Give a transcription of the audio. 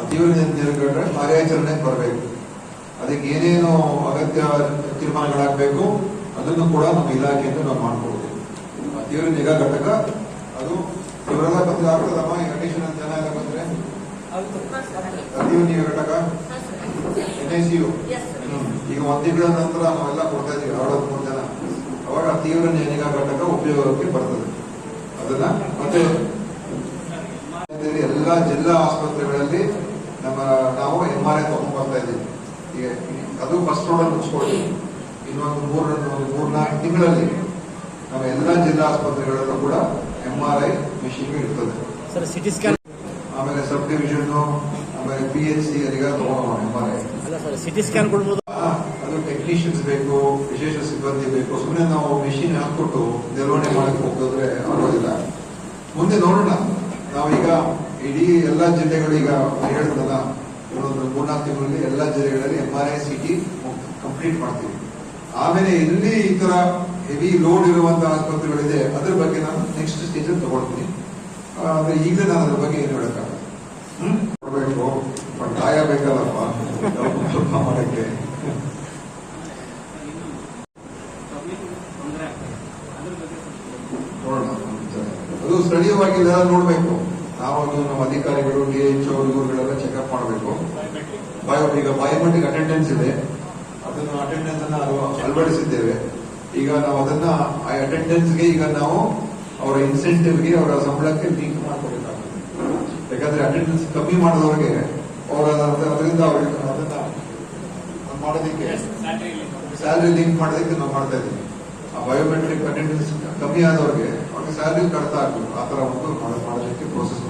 ತೀವ್ರ ನಿರ್ಗಟ್ರೆ ಕಾರ್ಯಾಚರಣೆಗೆ ಬರಬೇಕು. ಅದಕ್ಕೆ ಏನೇನು ಅಗತ್ಯ ತೀರ್ಮಾನಗಳಾಗಬೇಕು ಅದನ್ನು ಕೂಡ ನಮ್ಮ ಇಲಾಖೆಯಿಂದ ನಾವು ಮಾಡ್ಕೊಡ್ತೀವಿ. ತೀವ್ರ ನಿಗಾ ಘಟಕ ಅದು ಇವರೆಲ್ಲ ಬಂದ್ರೆ ಆಗ್ತದಮ್ಮ, ಅಡಿಷನಲ್ ಜನ ಎಲ್ಲ ಬಂದ್ರೆ ತೀವ್ರ ನಿಗಾ ಘಟಕ NICU ಈಗ 1 ತಿಂಗಳ ನಂತರ ನಾವೆಲ್ಲ ಕೊಡ್ತಾ ಇದೀವಿ 63 ಜನ. ಅವಾಗ ತೀವ್ರ ನಿಗಾ ಘಟಕ ಉಪಯೋಗಕ್ಕೆ ಬರ್ತದೆ. ಅದನ್ನ ಮತ್ತೆ ಎಲ್ಲಾ ಜಿಲ್ಲಾ ಆಸ್ಪತ್ರೆಗಳಲ್ಲಿ ನಾವು MRI ತಗೊಂಡ್ ಬರ್ತಾ ಇದ್ದೀವಿ. ಈಗ ಅದು ಫಸ್ಟ್ ರೋಡ್ ಮುಗಿಸ್ಕೊಳ್ಳಿ. ಇನ್ನೊಂದು 3-4 ತಿಂಗಳಲ್ಲಿ ನಮ್ಮ ಎಲ್ಲಾ ಜಿಲ್ಲಾ ಆಸ್ಪತ್ರೆಗಳಲ್ಲೂ ಕೂಡ MRI ಮಿಷಿನ್ ಇರ್ತದೆ. ಸಿಟಿ ಸ್ಕ್ಯಾನ್, ಆಮೇಲೆ ಸಬ್ ಡಿವಿಷನ್, ಆಮೇಲೆ PHC ಅದೀಗ ತಗೊಂಡು MRI. ಸಿಟಿ ಸ್ಕ್ಯಾನ್ ಕೊಡ್ಬೋದು. ಅದು ಟೆಕ್ನಿಷಿಯನ್ಸ್ ಬೇಕು, ವಿಶೇಷ ಸಿಬ್ಬಂದಿ ಬೇಕು. ಸುಮ್ಮನೆ ನಾವು ಮಿಷಿನ್ ಹಾಕ್ಬಿಟ್ಟು ನಿರ್ವಹಣೆ ಮಾಡಕ್ಕೆ ಹೋಗಿದ್ರೆ ಆಗೋದಿಲ್ಲ. ಮುಂದೆ ನೋಡೋಣ. ನಾವೀಗ ಇಡೀ ಎಲ್ಲಾ ಜಿಲ್ಲೆಗಳು ಈಗ ಹೇಳಿದ್ನಲ್ಲ, ಇನ್ನೊಂದು 3-4 ತಿಂಗಳಲ್ಲಿ ಎಲ್ಲಾ ಜಿಲ್ಲೆಗಳಲ್ಲಿ MRI CT ಕಂಪ್ಲೀಟ್ ಮಾಡ್ತೀವಿ. ಆಮೇಲೆ ಎಲ್ಲಿ ಈ ತರ ಹೆವಿ ಲೋಡ್ ಇರುವಂತಹ ಆಸ್ಪತ್ರೆಗಳಿದೆ ಅದ್ರ ಬಗ್ಗೆ ನಾನು ನೆಕ್ಸ್ಟ್ ಸ್ಟೇಜ್ ಅಲ್ಲಿ ತಗೊಳ್ತೀನಿ. ಅಂದ್ರೆ ಈಗಲೇ ನಾನು ಅದ್ರ ಬಗ್ಗೆ ಏನು ಹೇಳಕ್ಕಾಗಲ್ಲ. ಕೊಡ್ಬೇಕು, ಬಟ್ ಗಾಯ ಬೇಕಲ್ಲಪ್ಪ ಸ್ವಲ್ಪ ಮಾಡಕ್ಕೆ. ನೋಡೋಣ, ಅದು ಸ್ಥಳೀಯವಾಗಿ ನೋಡ್ಬೇಕು. ನಾವು ನಮ್ಮ ಅಧಿಕಾರಿಗಳು DHO ಇವರುಗಳೆಲ್ಲ ಚೆಕ್ಅಪ್ ಮಾಡಬೇಕು. ಈಗ ಬಯೋಮೆಟ್ರಿಕ್ ಅಟೆಂಡೆನ್ಸ್ ಇದೆ, ಅದನ್ನು ಅಟೆಂಡೆನ್ಸ್ ಅನ್ನ ಅಳವಡಿಸಿದ್ದೇವೆ. ಈಗ ನಾವು ಅದನ್ನ ಆ ಅಟೆಂಡೆನ್ಸ್ಗೆ ಈಗ ನಾವು ಅವರ ಇನ್ಸೆಂಟಿವ್ಗೆ, ಅವರ ಸಂಬಳಕ್ಕೆ ಲಿಂಕ್ ಮಾಡ್ಕೊಬೇಕಾಗ್ತದೆ. ಯಾಕಂದ್ರೆ ಅಟೆಂಡೆನ್ಸ್ ಕಮ್ಮಿ ಮಾಡಿದವ್ರಿಗೆ ಅದರಿಂದ ಅವ್ರಿಗೆ ಅದನ್ನ ಮಾಡೋದಕ್ಕೆ ಸ್ಯಾಲರಿ ಲಿಂಕ್ ಮಾಡೋದಕ್ಕೆ ನಾವು ಮಾಡ್ತಾ ಇದ್ದೀವಿ. ಆ ಬಯೋಮೆಟ್ರಿಕ್ ಅಟೆಂಡೆನ್ಸ್ ಕಮ್ಮಿ ಆದವ್ರಿಗೆ ಅವ್ರಿಗೆ ಸ್ಯಾಲರಿ ಕಡಿತ ಆಗ್ಬೇಕು. ಆ ತರ ಒಂದು ಮಾಡೋದಕ್ಕೆ ಪ್ರೋಸೆಸ್